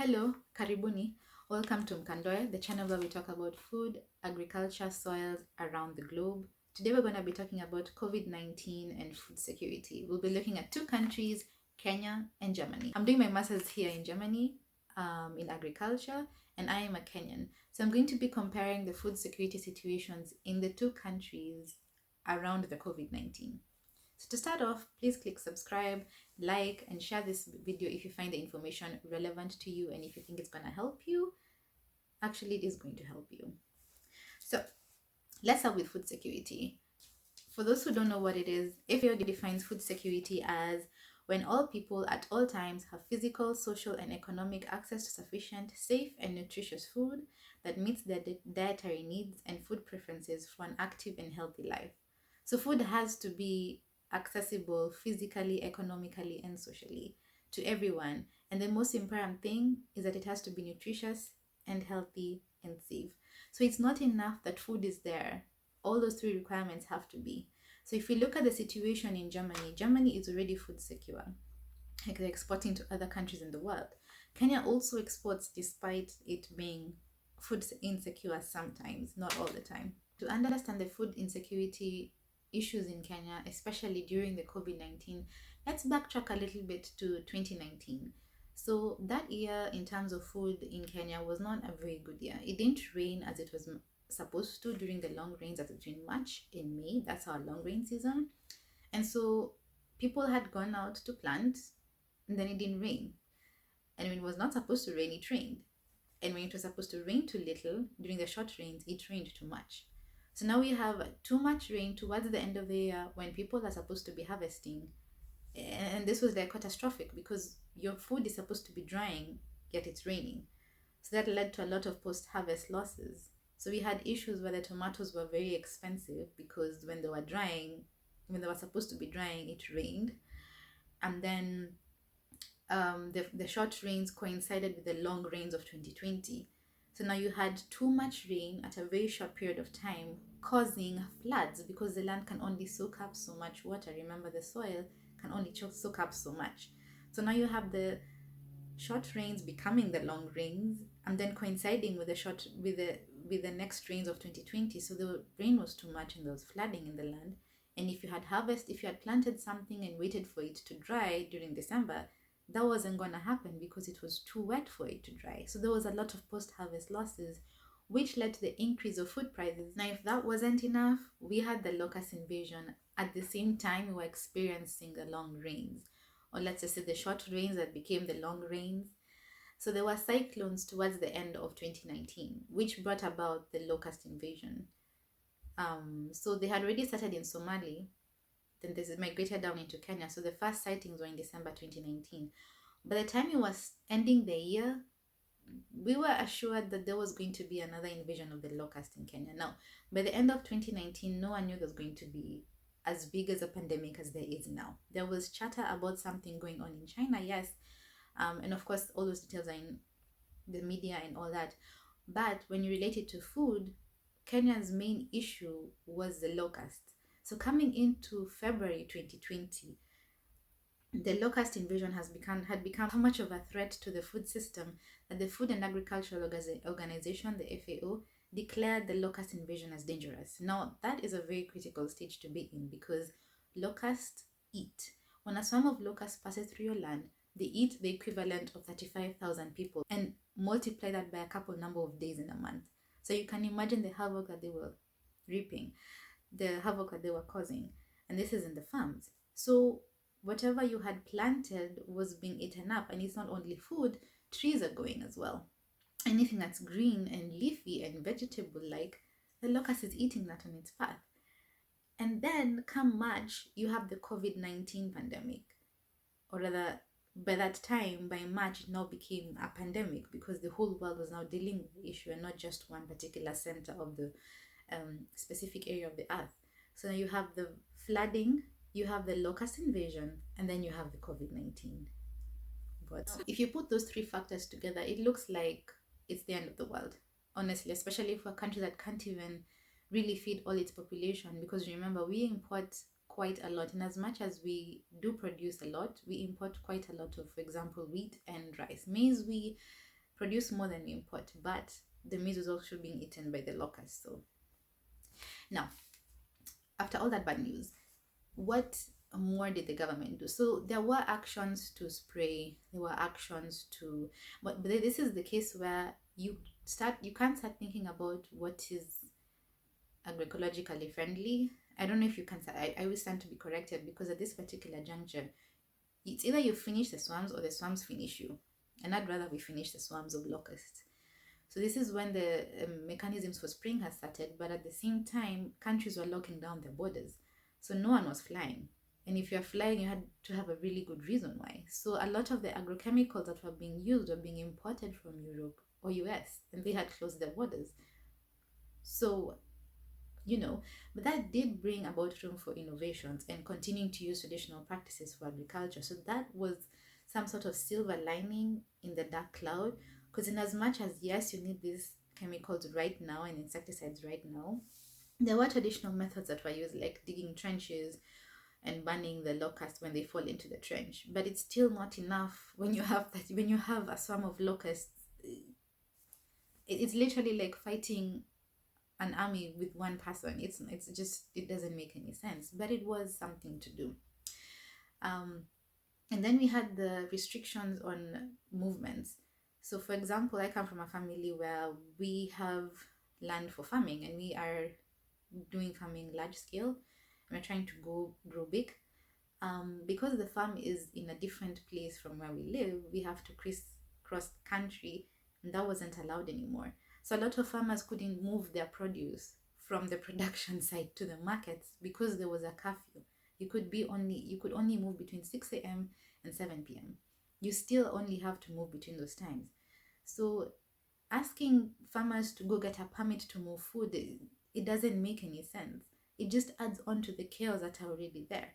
Hello, karibuni. Welcome to Mkandoe, the channel where we talk about food, agriculture, soils around the globe. Today we're going to be talking about COVID-19 and food security. We'll be looking at two countries, Kenya and Germany. I'm doing my master's here in Germany in agriculture, and I am a Kenyan. So I'm going to be comparing the food security situations in the two countries around the COVID-19. So to start off, please click subscribe, like, and share this video if you find the information relevant to you and if you think it's going to help you. Actually, it is going to help you. So let's start with food security. For those who don't know what it is, FAO defines food security as when all people at all times have physical, social, and economic access to sufficient, safe, and nutritious food that meets their dietary needs and food preferences for an active and healthy life. So food has to be accessible physically, economically, and socially to everyone. And the most important thing is that it has to be nutritious and healthy and safe. So it's not enough that food is there. All those three requirements have to be. So if we look at the situation in Germany, Germany is already food secure. Like they're exporting to other countries in the world. Kenya also exports despite it being food insecure sometimes, not all the time. To understand the food insecurity issues in Kenya, especially during the COVID-19, let's backtrack a little bit to 2019. So that year in terms of food in Kenya was not a very good year. It didn't rain as it was supposed to during the long rains at between March and May. That's our long rain season. And so people had gone out to plant and then it didn't rain. And when it was not supposed to rain, it rained. And when it was supposed to rain too little, during the short rains, it rained too much. So now we have too much rain towards the end of the year when people are supposed to be harvesting. And this was like catastrophic because your food is supposed to be drying, yet it's raining. So that led to a lot of post-harvest losses. So we had issues where the tomatoes were very expensive because when they were drying, when they were supposed to be drying, it rained. And then the short rains coincided with the long rains of 2020. So now you had too much rain at a very short period of time, causing floods because the land can only soak up so much water. Remember, the soil can only soak up so much. So now you have the short rains becoming the long rains, and then coinciding with the next rains of 2020. So the rain was too much and there was flooding in the land. And if you had planted something and waited for it to dry during December, that wasn't going to happen because it was too wet for it to dry. So there was a lot of post-harvest losses, which led to the increase of food prices. Now, if that wasn't enough, we had the locust invasion. At the same time, we were experiencing the long rains, or let's just say the short rains that became the long rains. So there were cyclones towards the end of 2019, which brought about the locust invasion. So they had already started in Somali, then this is migrated down into Kenya. So the first sightings were in December 2019. By the time it was ending the year, we were assured that there was going to be another invasion of the locust in Kenya. Now, by the end of 2019, no one knew there was going to be as big as a pandemic as there is now. There was chatter about something going on in China, yes. And of course, all those details are in the media and all that. But when you relate it to food, Kenya's main issue was the locust. So coming into February 2020, the locust invasion had become so much of a threat to the food system that the Food and Agricultural Organization, the FAO, declared the locust invasion as dangerous. Now, that is a very critical stage to be in because locusts eat. When a swarm of locusts passes through your land, they eat the equivalent of 35,000 people and multiply that by a couple number of days in a month. So you can imagine the havoc that they were reaping, the havoc that they were causing. And this is in the farms. So whatever you had planted was being eaten up. And it's not only food, trees are going as well. Anything that's green and leafy and vegetable like, the locust is eating that on its path. And then come March, you have the COVID-19 pandemic. Or rather, by that time, by March, it now became a pandemic because the whole world was now dealing with the issue and not just one particular center of the specific area of the earth. So now you have the flooding, you have the locust invasion, and then you have the COVID-19. But if you put those three factors together, it looks like it's the end of the world, honestly, especially for a country that can't even really feed all its population. Because remember, we import quite a lot, and as much as we do produce a lot, we import quite a lot of, for example, wheat and rice. Maize we produce more than we import, but the meat was also being eaten by the locusts. So now, after all that bad news, what more did the government do? So there were actions to spray, there were actions to, but this is the case where you can't start thinking about what is agroecologically friendly. I don't know if you can. I always stand to be corrected, because at this particular juncture, it's either you finish the swarms or the swarms finish you, and I'd rather we finish the swarms of locusts. So this is when the mechanisms for spraying has started, but at the same time, countries were locking down their borders, so no one was flying. And if you're flying, you had to have a really good reason why. So a lot of the agrochemicals that were being used were being imported from Europe or US, and they had closed their borders. So, but that did bring about room for innovations and continuing to use traditional practices for agriculture. So that was some sort of silver lining in the dark cloud, because in as much as, yes, you need these chemicals right now and insecticides right now, there were traditional methods that were used, like digging trenches and burning the locusts when they fall into the trench. But it's still not enough when you have a swarm of locusts. It's literally like fighting an army with one person. It doesn't make any sense, but it was something to do. And then we had the restrictions on movements. So for example, I come from a family where we have land for farming, and we are doing farming large scale. We're trying to grow big. Because the farm is in a different place from where we live, we have to cross country, and that wasn't allowed anymore. So a lot of farmers couldn't move their produce from the production site to the markets because there was a curfew. You could only move between 6 a.m. and 7 p.m. You still only have to move between those times. So asking farmers to go get a permit to move food, it doesn't make any sense. It just adds on to the chaos that are already there.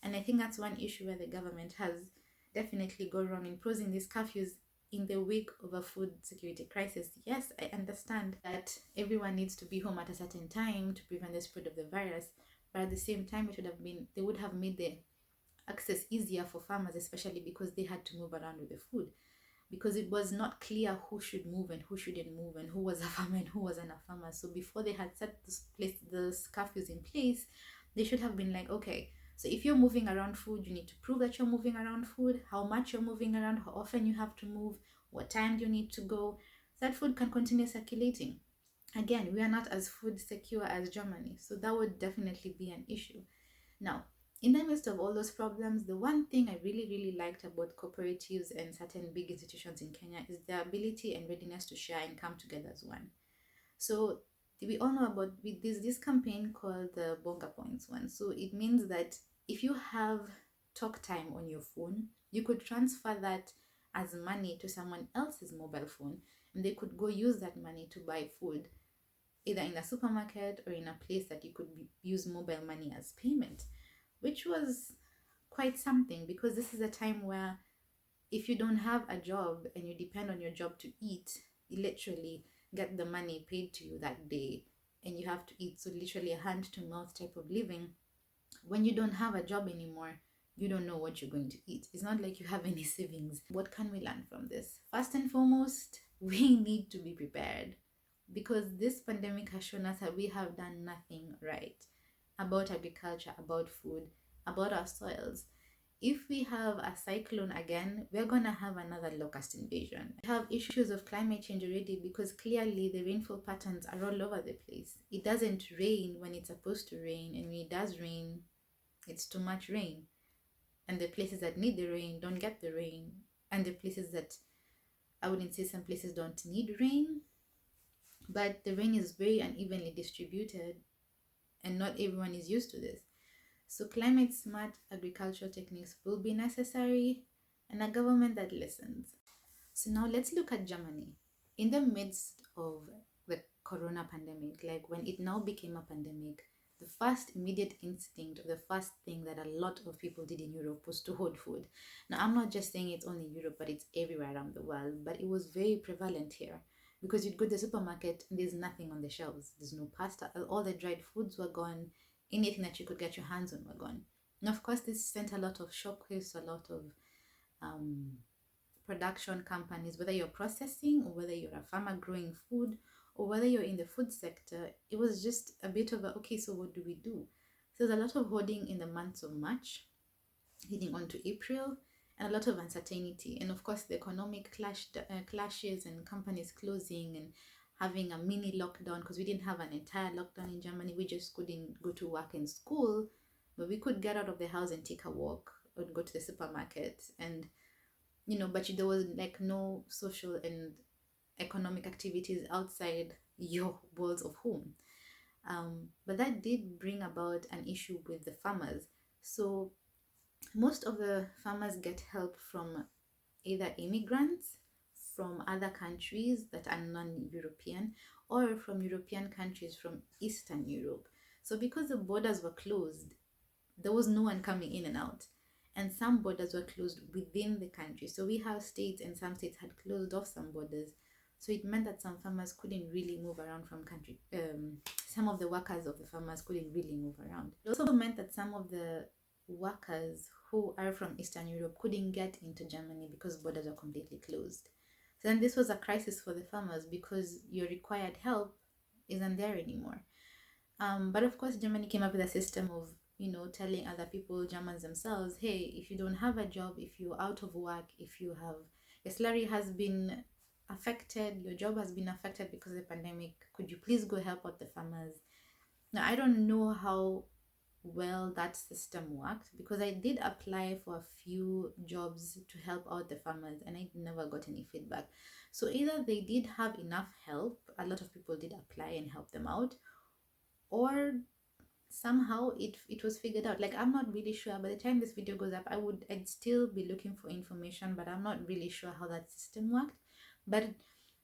And I think that's one issue where the government has definitely gone wrong, imposing these curfews in the wake of a food security crisis. Yes, I understand that everyone needs to be home at a certain time to prevent the spread of the virus, but at the same time, they would have made the access easier for farmers, especially because they had to move around with the food, because it was not clear who should move and who shouldn't move, and who was a farmer and who wasn't a farmer. So before they had set the curfews in place, they should have been like, okay, so if you're moving around food, you need to prove that you're moving around food, how much you're moving around, how often you have to move, what time do you need to go, so that food can continue circulating. Again, we are not as food secure as Germany, so that would definitely be an issue. Now, in the midst of all those problems, the one thing I really, really liked about cooperatives and certain big institutions in Kenya is their ability and readiness to share and come together as one. So we all know about this campaign called the Bonga Points one. So it means that if you have talk time on your phone, you could transfer that as money to someone else's mobile phone, and they could go use that money to buy food, either in a supermarket or in a place that you could use mobile money as payment, which was quite something, because this is a time where if you don't have a job and you depend on your job to eat, you literally get the money paid to you that day and you have to eat. So literally a hand to mouth type of living. When you don't have a job anymore, you don't know what you're going to eat. It's not like you have any savings. What can we learn from this? First and foremost, we need to be prepared, because this pandemic has shown us that we have done nothing right about agriculture, about food, about our soils. If we have a cyclone again, we're going to have another locust invasion. We have issues of climate change already, because clearly the rainfall patterns are all over the place. It doesn't rain when it's supposed to rain, and when it does rain, it's too much rain. And the places that need the rain don't get the rain. And the places that, I wouldn't say some places don't need rain, but the rain is very unevenly distributed, and not everyone is used to this. So climate smart agricultural techniques will be necessary, and a government that listens. So now let's look at Germany. In the midst of the corona pandemic, like when it now became a pandemic, the first immediate instinct, or the first thing that a lot of people did in Europe was to hoard food. Now, I'm not just saying it's only Europe, but it's everywhere around the world, but it was very prevalent here, because you'd go to the supermarket and there's nothing on the shelves. There's no pasta. All the dried foods were gone. Anything that you could get your hands on were gone. And of course, this sent a lot of shockwaves, a lot of production companies, whether you're processing or whether you're a farmer growing food or whether you're in the food sector, it was just a bit of a, okay, so what do we do? So there's a lot of hoarding in the months of March, leading on to April, and a lot of uncertainty. And of course, the economic clashes and companies closing and having a mini lockdown, because we didn't have an entire lockdown in Germany. We just couldn't go to work and school, but we could get out of the house and take a walk or go to the supermarket. And, but there was like no social and economic activities outside your walls of home. But that did bring about an issue with the farmers. So most of the farmers get help from either immigrants from other countries that are non-European or from European countries from Eastern Europe. So because the borders were closed, there was no one coming in and out. And some borders were closed within the country. So we have states, and some states had closed off some borders. So it meant that some farmers couldn't really move around from country. Some of the workers of the farmers couldn't really move around. It also meant that some of the workers who are from Eastern Europe couldn't get into Germany because borders are completely closed. So then this was a crisis for the farmers because your required help isn't there anymore. But of course, Germany came up with a system of, telling other people, Germans themselves, hey, if you don't have a job, if you're out of work, if your salary has been affected, your job has been affected because of the pandemic, could you please go help out the farmers? Now, I don't know how well that system worked because I did apply for a few jobs to help out the farmers and I never got any feedback. So either they did have enough help, a lot of people did apply and help them out, or somehow it was figured out. Like, I'm not really sure. By the time this video goes up, I'd still be looking for information, but I'm not really sure how that system worked. But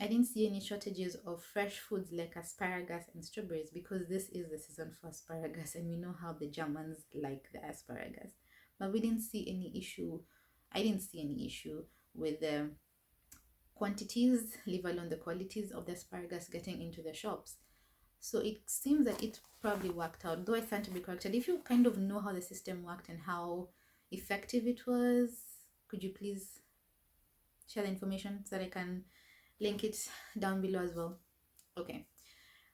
I didn't see any shortages of fresh foods like asparagus and strawberries because this is the season for asparagus and we know how the Germans like the asparagus. But we didn't see any issue. I didn't see any issue with the quantities, leave alone the qualities of the asparagus getting into the shops. So it seems that it probably worked out, though I stand to be corrected. If you kind of know how the system worked and how effective it was, could you please share the information so that I can link it down below as well? Okay.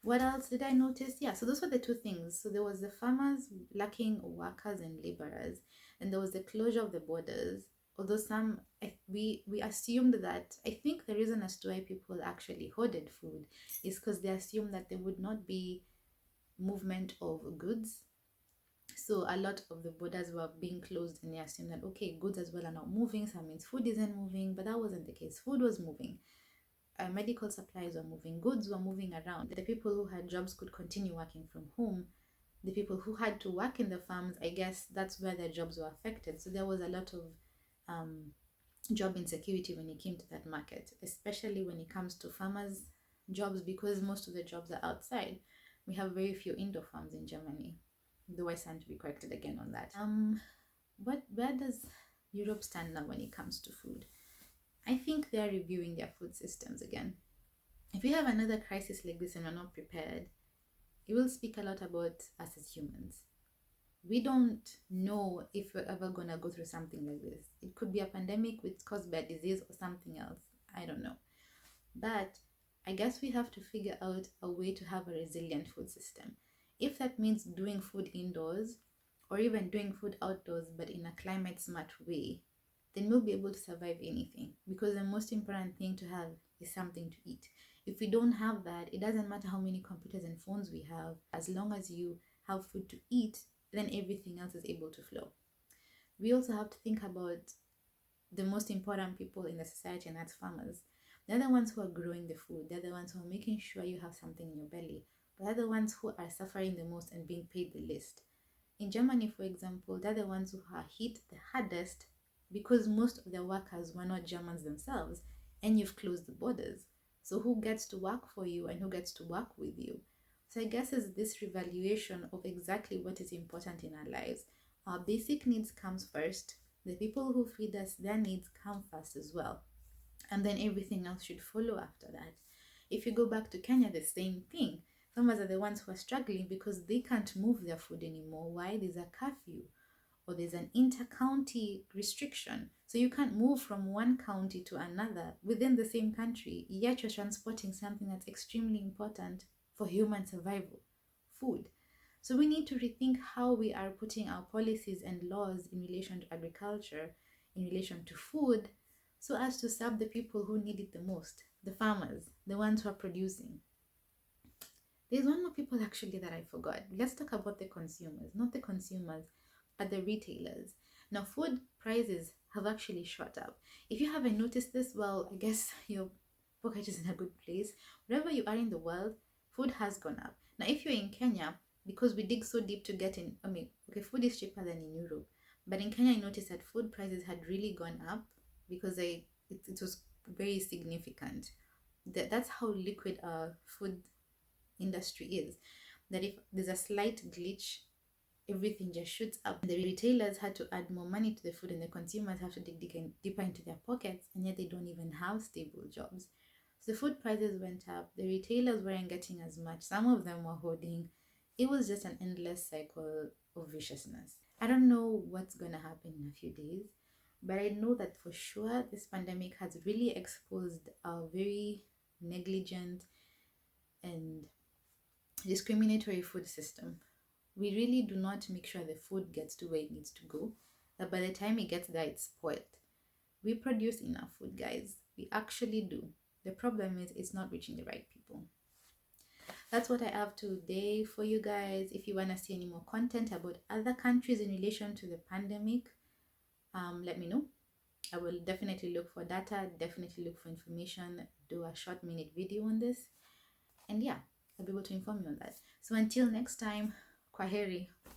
What else did I notice? Yeah, so those were the two things. So there was the farmers lacking workers and laborers, and there was the closure of the borders. Although we assumed that, I think the reason as to why people actually hoarded food is because they assumed that there would not be movement of goods. So a lot of the borders were being closed and they assumed that, okay, goods as well are not moving, so that means food isn't moving, but that wasn't the case. Food was moving. Medical supplies were moving, goods were moving around. The people who had jobs could continue working from home. The people who had to work in the farms, I guess that's where their jobs were affected. So there was a lot of job insecurity when it came to that market, especially when it comes to farmers' jobs, because most of the jobs are outside. We have very few indoor farms in Germany, though I stand to be corrected again on that. Where does Europe stand now when it comes to food? I think they are reviewing their food systems again. If we have another crisis like this and we're not prepared, it will speak a lot about us as humans. We don't know if we're ever gonna go through something like this. It could be a pandemic which caused by a disease or something else. I don't know. But I guess we have to figure out a way to have a resilient food system. If that means doing food indoors or even doing food outdoors but in a climate smart way, then we'll be able to survive anything, because the most important thing to have is something to eat. If we don't have that, it doesn't matter how many computers and phones we have. As long as you have food to eat, then everything else is able to flow. We also have to think about the most important people in the society, and that's farmers. They're the ones who are growing the food. They're the ones who are making sure you have something in your belly. But they're the ones who are suffering the most and being paid the least. In Germany, for example, they're the ones who are hit the hardest because most of their workers were not Germans themselves, and you've closed the borders. So who gets to work for you and who gets to work with you? So I guess it's this revaluation of exactly what is important in our lives. Our basic needs comes first. The people who feed us, their needs come first as well. And then everything else should follow after that. If you go back to Kenya, the same thing. Farmers are the ones who are struggling because they can't move their food anymore. Why? There's a curfew. or there's an inter-county restriction. So you can't move from one county to another within the same country, yet you're transporting something that's extremely important for human survival, food. So we need to rethink how we are putting our policies and laws in relation to agriculture, in relation to food, so as to serve the people who need it the most, the farmers, the ones who are producing. There's one more people actually that I forgot. Let's talk about the consumers, not the consumers, but the retailers. Now, food prices have actually shot up. If you haven't noticed this, well, I guess your pocket is in a good place. Wherever you are in the world, food has gone up. Now, if you're in Kenya, because we dig so deep to get in, I mean, okay, food is cheaper than in Europe. But in Kenya, I noticed that food prices had really gone up because it was very significant. That's how liquid our food industry is, that if there's a slight glitch, everything just shoots up. The retailers had to add more money to the food, and the consumers have to dig deeper into their pockets, and yet they don't even have stable jobs. So the food prices went up, the retailers weren't getting as much, some of them were hoarding. It was just an endless cycle of viciousness. I don't know what's gonna happen in a few days, but I know that for sure this pandemic has really exposed our very negligent and discriminatory food system. We really do not make sure the food gets to where it needs to go, that by the time it gets there, it's spoiled. We produce enough food, guys. We actually do. The problem is it's not reaching the right people. That's what I have today for you guys. If you want to see any more content about other countries in relation to the pandemic, let me know. I will definitely look for data, definitely look for information, do a short minute video on this. And yeah, I'll be able to inform you on that. So until next time, kwaheri.